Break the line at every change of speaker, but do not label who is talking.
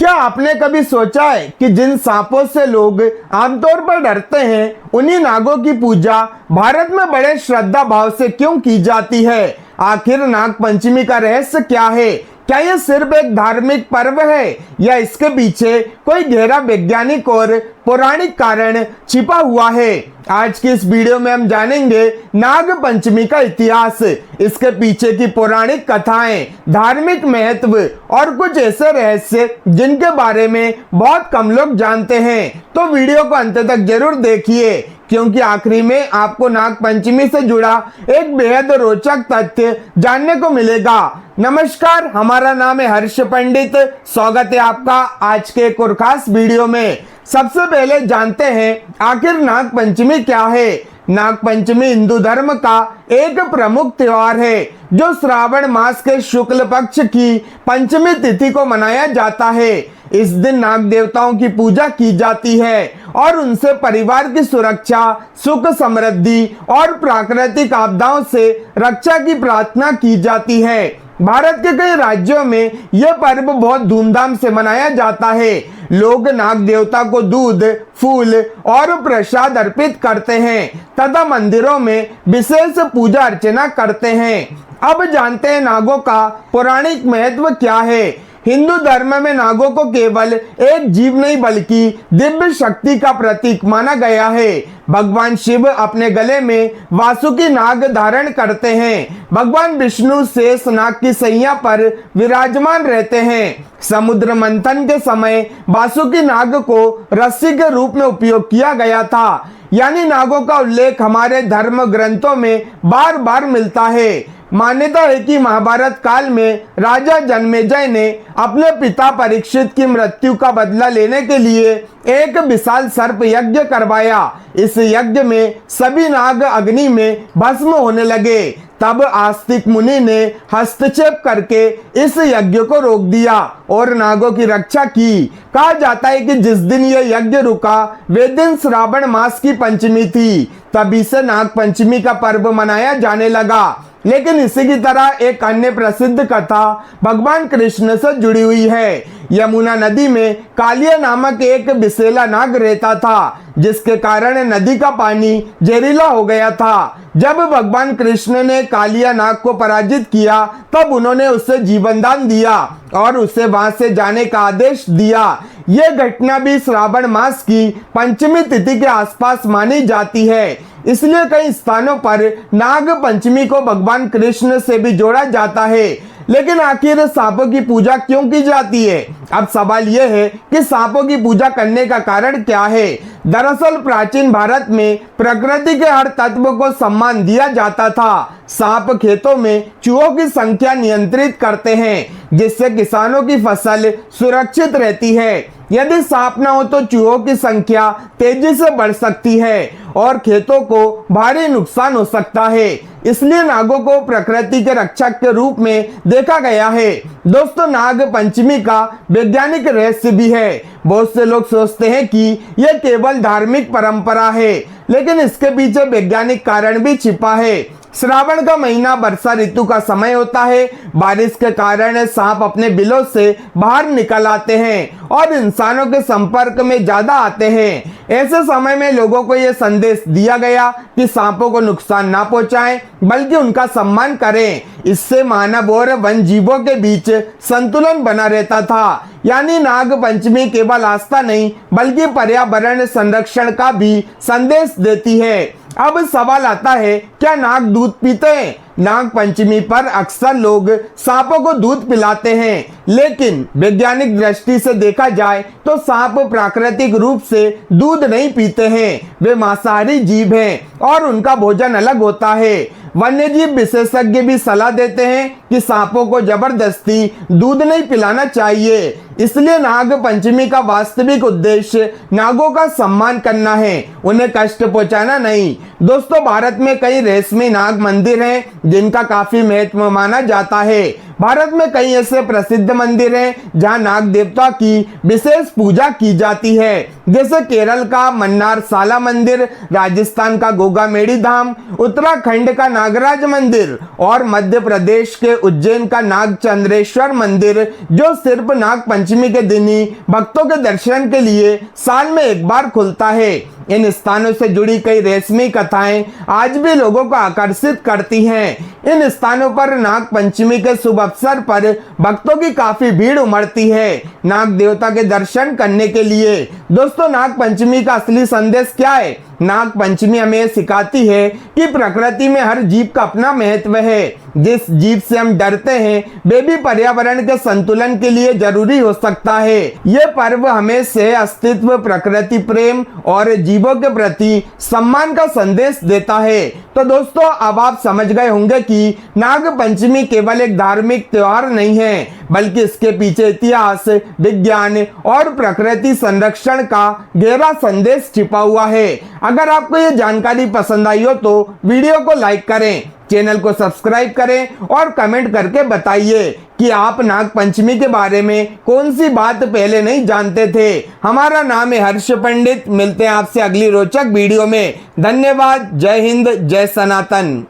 क्या आपने कभी सोचा है कि जिन सांपों से लोग आमतौर पर डरते हैं, उन्हीं नागों की पूजा भारत में बड़े श्रद्धा भाव से क्यों की जाती है? आखिर नाग पंचमी का रहस्य क्या है? क्या यह सिर्फ एक धार्मिक पर्व है या इसके पीछे कोई गहरा वैज्ञानिक और पौराणिक कारण छिपा हुआ है? आज की इस वीडियो में हम जानेंगे नाग पंचमी का इतिहास, इसके पीछे की पौराणिक कथाएं, धार्मिक महत्व और कुछ ऐसे रहस्य जिनके बारे में बहुत कम लोग जानते हैं। तो वीडियो को अंत तक जरूर देखिए, क्योंकि आखिरी में आपको नाग पंचमी से जुड़ा एक बेहद रोचक तथ्य जानने को मिलेगा। नमस्कार, हमारा नाम है हर्ष पंडित। स्वागत है आपका आज के एक और खास वीडियो में। सबसे पहले जानते हैं आखिर नाग पंचमी क्या है। नाग पंचमी हिंदू धर्म का एक प्रमुख त्योहार है जो श्रावण मास के शुक्ल पक्ष की पंचमी तिथि को मनाया जाता है। इस दिन नाग देवताओं की पूजा की जाती है और उनसे परिवार की सुरक्षा, सुख समृद्धि और प्राकृतिक आपदाओं से रक्षा की प्रार्थना की जाती है। भारत के कई राज्यों में यह पर्व बहुत धूमधाम से मनाया जाता है। लोग नाग देवता को दूध, फूल और प्रसाद अर्पित करते हैं तथा मंदिरों में विशेष पूजा अर्चना करते हैं। अब जानते हैं नागों का पौराणिक महत्व क्या है। हिंदू धर्म में नागों को केवल एक जीव नहीं बल्कि दिव्य शक्ति का प्रतीक माना गया है। भगवान शिव अपने गले में वासुकी नाग धारण करते हैं। भगवान विष्णु शेष नाग की सैया पर विराजमान रहते हैं। समुद्र मंथन के समय वासुकी नाग को रस्सी के रूप में उपयोग किया गया था, यानी नागों का उल्लेख हमारे धर्म ग्रंथों में बार बार मिलता है। मान्यता है कि महाभारत काल में राजा जन्मेजय ने अपने पिता परीक्षित की मृत्यु का बदला लेने के लिए एक विशाल सर्प यज्ञ करवाया। इस यज्ञ में सभी नाग अग्नि में भस्म होने लगे। तब आस्तिक मुनि ने हस्तक्षेप करके इस यज्ञ को रोक दिया और नागों की रक्षा की। कहा जाता है कि जिस दिन यह यज्ञ रुका वे दिन श्रावण मास की पंचमी थी। तभी से नाग पंचमी का पर्व मनाया जाने लगा। लेकिन इसी की तरह एक अन्य प्रसिद्ध कथा भगवान कृष्ण से जुड़ी हुई है। यमुना नदी में कालिया नामक एक विषैला नाग रहता था, जिसके कारण नदी का पानी जहरीला हो गया था। जब भगवान कृष्ण ने कालिया नाग को पराजित किया, तब उन्होंने उसे जीवन दान दिया और उसे वहां से जाने का आदेश दिया। यह घटना भी श्रावण मास की पंचमी तिथि के आसपास मानी जाती है। इसलिए कई स्थानों पर नाग पंचमी को भगवान कृष्ण से भी जोड़ा जाता है। लेकिन आखिर सांपों की पूजा क्यों की जाती है? अब सवाल यह है कि सांपों की पूजा करने का कारण क्या है। दरअसल प्राचीन भारत में प्रकृति के हर तत्व को सम्मान दिया जाता था। सांप खेतों में चूहों की संख्या नियंत्रित करते हैं, जिससे किसानों की फसल सुरक्षित रहती है। यदि सांप न हो तो चूहों की संख्या तेजी से बढ़ सकती है और खेतों को भारी नुकसान हो सकता है। इसलिए नागों को प्रकृति के रक्षक के रूप में देखा गया है। दोस्तों, नाग पंचमी का वैज्ञानिक रहस्य भी है। बहुत से लोग सोचते हैं कि यह केवल धार्मिक परंपरा है, लेकिन इसके पीछे वैज्ञानिक कारण भी छिपा है। श्रावण का महीना वर्षा ऋतु का समय होता है। बारिश के कारण सांप अपने बिलों से बाहर निकल आते हैं और इंसानों के संपर्क में ज्यादा आते हैं। ऐसे समय में लोगों को यह संदेश दिया गया कि सांपों को नुकसान ना पहुंचाएं, बल्कि उनका सम्मान करें। इससे मानव और वन जीवों के बीच संतुलन बना रहता था। यानी नाग पंचमी केवल आस्था नहीं बल्कि पर्यावरण संरक्षण का भी संदेश देती है। अब सवाल आता है, क्या नाग दूध पीते हैं? नाग पंचमी पर अक्सर लोग सांपों को दूध पिलाते हैं, लेकिन वैज्ञानिक दृष्टि से देखा जाए तो सांप प्राकृतिक रूप से दूध नहीं पीते हैं। वे मांसाहारी जीव हैं और उनका भोजन अलग होता है। वन्यजीव विशेषज्ञ भी सलाह देते हैं कि सांपों को जबरदस्ती दूध नहीं पिलाना चाहिए। इसलिए नाग पंचमी का वास्तविक उद्देश्य नागों का सम्मान करना है, उन्हें कष्ट पहुंचाना नहीं। दोस्तों, भारत में कई रेशमी नाग मंदिर हैं जिनका काफी महत्व माना जाता है। भारत में कई ऐसे प्रसिद्ध मंदिर हैं जहां नाग देवता की विशेष पूजा की जाती है, जैसे केरल का मन्नार साला मंदिर, राजस्थान का गोगामेड़ी धाम, उत्तराखंड का नागराज मंदिर और मध्य प्रदेश के उज्जैन का नाग चंद्रेश्वर मंदिर, जो सिर्फ नाग पंचमी के दिन ही भक्तों के दर्शन के लिए साल में एक बार खुलता है। इन स्थानों से जुड़ी कई रहस्यमयी कथाएं आज भी लोगों को आकर्षित करती हैं। इन स्थानों पर नाग पंचमी के शुभ अवसर पर भक्तों की काफी भीड़ उमड़ती है नाग देवता के दर्शन करने के लिए। दोस्तों, नाग पंचमी का असली संदेश क्या है? नाग पंचमी हमें सिखाती है कि प्रकृति में हर जीव का अपना महत्व है। जिस जीव से हम डरते हैं वे भी पर्यावरण के संतुलन के लिए जरूरी हो सकता है। ये पर्व हमें से अस्तित्व, प्रकृति प्रेम और जीवों के प्रति सम्मान का संदेश देता है। तो दोस्तों, अब आप समझ गए होंगे कि नाग पंचमी केवल एक धार्मिक त्योहार नहीं है, बल्कि इसके पीछे इतिहास, विज्ञान और प्रकृति संरक्षण का गहरा संदेश छिपा हुआ है। अगर आपको ये जानकारी पसंद आई हो तो वीडियो को लाइक करें, चैनल को सब्सक्राइब करें और कमेंट करके बताइए कि आप नाग पंचमी के बारे में कौन सी बात पहले नहीं जानते थे। हमारा नाम है हर्ष पंडित। मिलते हैं आपसे अगली रोचक वीडियो में। धन्यवाद। जय हिंद, जय सनातन।